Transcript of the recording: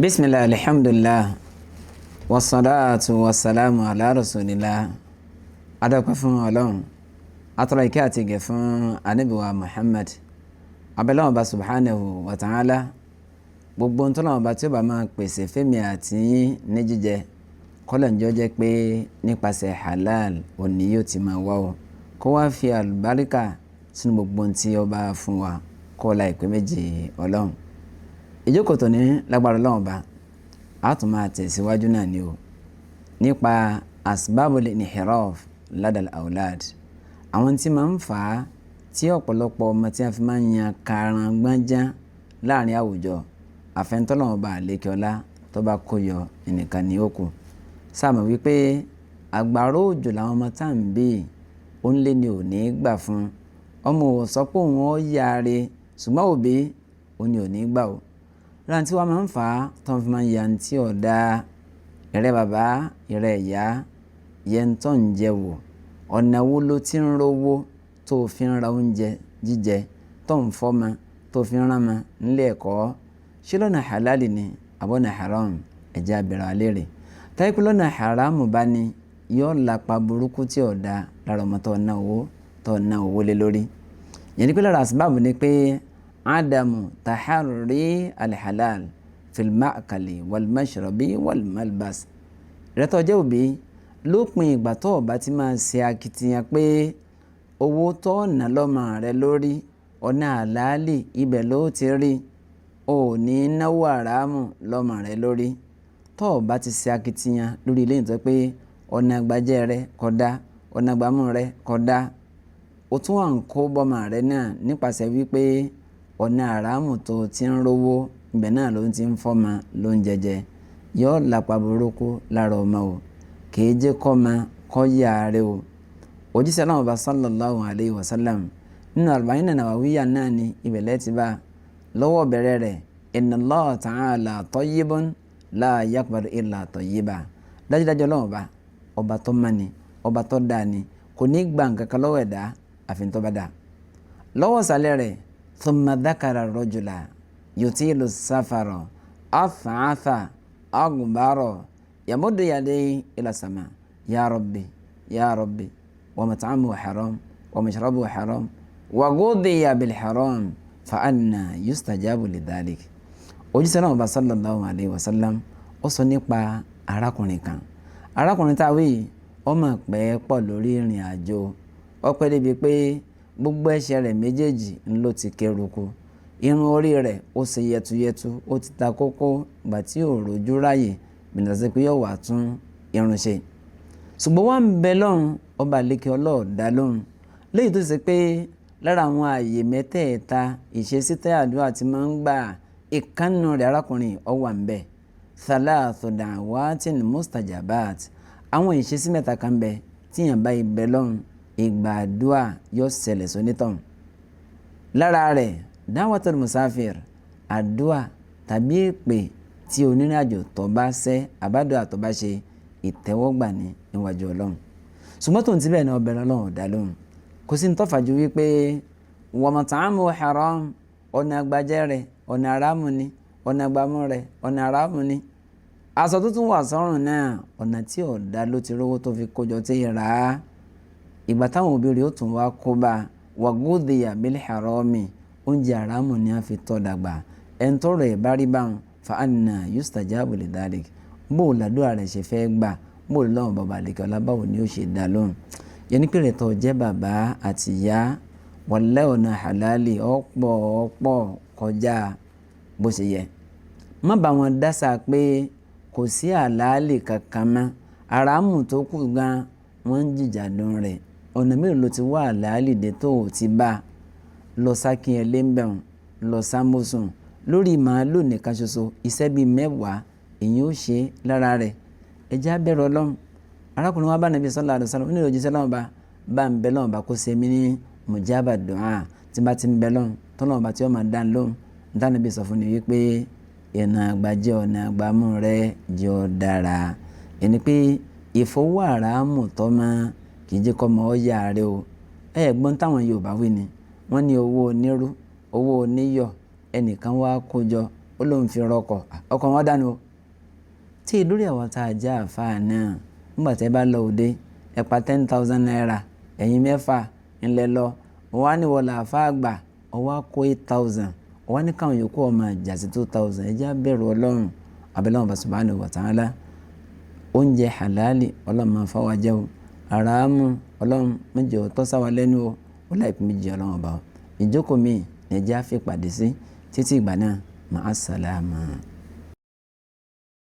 bisimilahi alhamdulilah wasalaatu wasalaamu ala rasulillah adọ́pẹ́ fún Ọlọ́run atọrọ ìkẹ́ àti ìgẹ̀ fún ànábì wa Muhammad abẹ́lẹ́wọ̀n bá subhanahu wa ta'ala gbogbo ntọ́lọ́wọ̀n bá tí ó bá máa pèsè fẹ́mi àti ní jíjẹ kọ́lọ̀ ń jọ jẹ́ pé nípasẹ̀ halal òní yóò ti máa wá o kó wá fi àlùbáríkà sínú gbogbo tí ó bá fún wa kó láìpẹ́ méjì Ọlọ́run. Ìjókòó tó ní lágbára Ọlọ́run bá a tún máa tẹ̀síwájú náà ni o nípa asbabul inhiraf ladal aulad, àwọn tí máa ń fà á tí ọ̀pọ̀lọpọ̀ ọmọ tí a fi máa ń yan karangbájá láàrin àwùjọ àfẹnutọ́lọ́wọ́n bá àlékiọlá tó bá kó yọ ẹnìkan ní òkú. Sáàmù wípé àgbàrá òjò làwọn ọmọ tá à ń bí ó ń lé ní òní gbà fún ọmọ ò sọ pé òun ó yáre ṣùgbọ́n òbí òun ni òní gbà o. Rántí wàá máa ń fà á tó ń fi máa ń yan tí ọ̀dà ìrẹ́ bàbá ìrẹ́ ìyá yẹn tó ń jẹ wò ọ̀nà wo ló ti ń rówó tó fi ń ra oúnjẹ jíjẹ tó ń fọ́mọ tó fi ń ránmọ nílé ẹ̀kọ́ ṣé lọ́nà halali ni àbọ̀nà haram ẹ̀jẹ̀ abẹ̀rẹ̀ àlérè táyé pé lọ́nà haramu bá ní yóò lápa burúkú tí ọ̀dà lára ọmọ tó ná owó lé lórí. yẹn ni pé lára àsìbáàbù ni pé adamu taharri alhalal filmakali walmashrabi walmalbas. ìrètò ọjọ́ òbí lópin ìgbà tó ọba ti máa ṣe akitiyan pé owó tó ná lọ́mọ rẹ lórí ọ̀nà àlàálì ibẹ̀ ló ti rí ò ní náwó àràmù lọ́mọ rẹ lórí tó ọba ti ṣe akitiyan lórí ilé ìtọ́ pé ọ̀nà àgbàjẹ́ rẹ kódà ọ̀nà àgbàmú rẹ kódà ó tún wà ń kó bọ́mọ rẹ náà nípasẹ̀ wípé ọ̀nà àràmù tó ti ń rówó ibẹ̀ náà ló ti ń fọ́mọ ló ń jẹjẹ yóò lápá burúkú lára ọmọ o kìí jẹ́ kọ́ ma kọ́ yáre o. òjíṣẹ́ náà bá sallallahu alayhi wa sallam nínú Arba'ina Nawawiyya náà ni ìbẹ̀lẹ̀ ti bá lọ́wọ́ bẹ̀rẹ̀ rẹ̀ inna Allah ta'ala tayyibun la yaqbalu illa tayyiba. dájúdájú Ọlọ́run bá ọba tó mọ́ ni ọba tó dáa ni kò ní gbà nǹkan kan lọ́wọ́ ẹ̀dá àfi tó bá dáa. lọ́wọ́ sàlẹ̀ rẹ̀ thumma dhakara rajula yutilu safara ath'atha aghbara yamuddu yadayhi ila sama ya rabbi ya rabbi wa mat'amuhu haram wa mashrabuhu haram wa ghudhiya bil haram fa anna yustajabu lidhalik. òjíṣẹ́ náà bá sallallahu alayhi wa sallam ó sọ nípa arákùnrin kan. arákùnrin táwí ọmọ pẹ́ pọ̀ lórí ìrìn àjò ọpẹ́ débi pé gbogbo ẹsẹ̀ rẹ̀ méjèèjì ńlọ ti kéruku irun orí rẹ̀ ó ṣe yẹtuyẹtu ó ti ta kókó gbà tí ò rojú ráyè bìnnà sí pé yóò wà tún irun ṣe. ṣùgbọ́n wọ́n ń bẹ lọ́run ọba àlékè ọlọ́ọ̀dá lóhùn léyìí tó ṣe pé lára àwọn ààyè mẹ́tẹ̀ẹ̀ta ìṣesí tẹ́ àdúrà ti máa ń gbà ìkànnù rẹ̀ arákùnrin ọwà ń bẹ thalathu da'awatin mustajabat. àwọn ìṣesí mẹ́ta kan bẹ tíyàn bá ibẹ̀ lọ́run ìgbà àdúrà yóò ṣẹlẹ̀ sónítàn. lára rẹ̀ dáwọ́tul musafir àdúrà tàbí èpè tí onírìnàjò tó bá ṣe àbádọ́ àtọ́ bá ṣe ìtẹ́wọ́gbà ní níwájú Ọlọ́run. ṣùgbọ́n tó ń tibẹ̀ náà ọbẹ̀rẹ̀ Ọlọ́run ọ̀dà lóhùn kò sí ní tọ́fà ju wípé wa mat'amuhu haram ọ̀nà àgbàjẹ́ rẹ̀ ọ̀nà àràmù ni ọ̀nà àgbàmú rẹ̀ ọ̀nà àràmù ni. aṣọ tuntun wà sọ́rùn náà ọ̀nà tí ọ̀dà ló ti rówó tó fi kójọ tí ì rà á. ìgbà táwọn òbí rẹ̀ ó tún wá kó bá wa ghudhiya bil harami oúnjẹ àràmù ni a fi tọ́ dàgbà ẹni tó rẹ̀ bá rí báwọn fa anna yustajabu lidhalik. bó o làdúrà rẹ̀ ṣe fẹ́ gbà bó o lọ́wọ́ bàbá àlekè ọlábàwò ni ó ṣe dá lóhùn. yẹnni pé rẹ̀ tó jẹ́ bàbá àti ìyá wọlé ọ̀nà halali ọ̀pọ̀ kọjá bó ṣe yẹ. má bá wọn dásà pé kò sí àlàálì kankan mọ́ àràmù tó kù gan wọ́n ń jìjàdùn rẹ̀ ọ̀nà mélòó ló ti wá àlàálì dé tó o ti bá lọ sákìn ẹlẹ́mbẹ̀rún lọ sámúsùn lórí màálù nìkan ṣoṣo iṣẹ́ bíi mẹ́wàá èyí ó ṣe lára rẹ̀ ẹjẹ́ abẹ́rẹ́ Ọlọ́run. arákùnrin wa bá Nàbí sallallahu alaihi wasallam onírò jíṣẹ́ lọ́wọ́ bá ń bẹ lọ́wọ́ bá kó ṣe mí ní mujaba du'a tí bá ti ń bẹ lọ́wọ́ tọ́lọ́wọ́ bá tí ó máa dán lóhùn níta Nàbí sọ fún mi wípé ìnà àgbàjẹ́ ọ̀nà àgbàmú rẹ̀ jẹ́ ọ dára. ẹni pé ìfowó àràmù tọ́ máa kì í jẹ́ kọ́ mọ́ ọ́ yà rẹ o. ẹ̀gbọ́n táwọn Yorùbá wí ni wọ́n ní owó onírú owó oníyọ̀ ẹnìkan wá kójọ ó lóun fi rọkọ̀ ọkọ̀ wọn dànù o tí lórí àwọn tá a jẹ́ àfáà náà nígbà tí ẹ bá lọ òde ẹ pa 10,000 naira ẹ̀yin mẹ́fà ńlẹ̀ lọ wọ́n á ní wọ́n là àfáà gbà ọwọ́ á kó 8,000 wọ́n á ní káwọn yòókù ọmọ àjàsí 2,000 ẹ jẹ́ á bẹ̀rù ọlọ́run abẹ́lẹ́wọ̀n bá subhanahu wa ta'ala oúnjẹ halali ọlọ́run máa fáwọn jẹ́ o àràámù ọlọ́run méjì ọ̀tọ́ sáwà lẹ́nu o ó láì pín méjì ọlọ́run ọba o ìjókòó mi ní ẹjẹ́ á fi pàdé sí títí ìgbà náà màá sàlámà.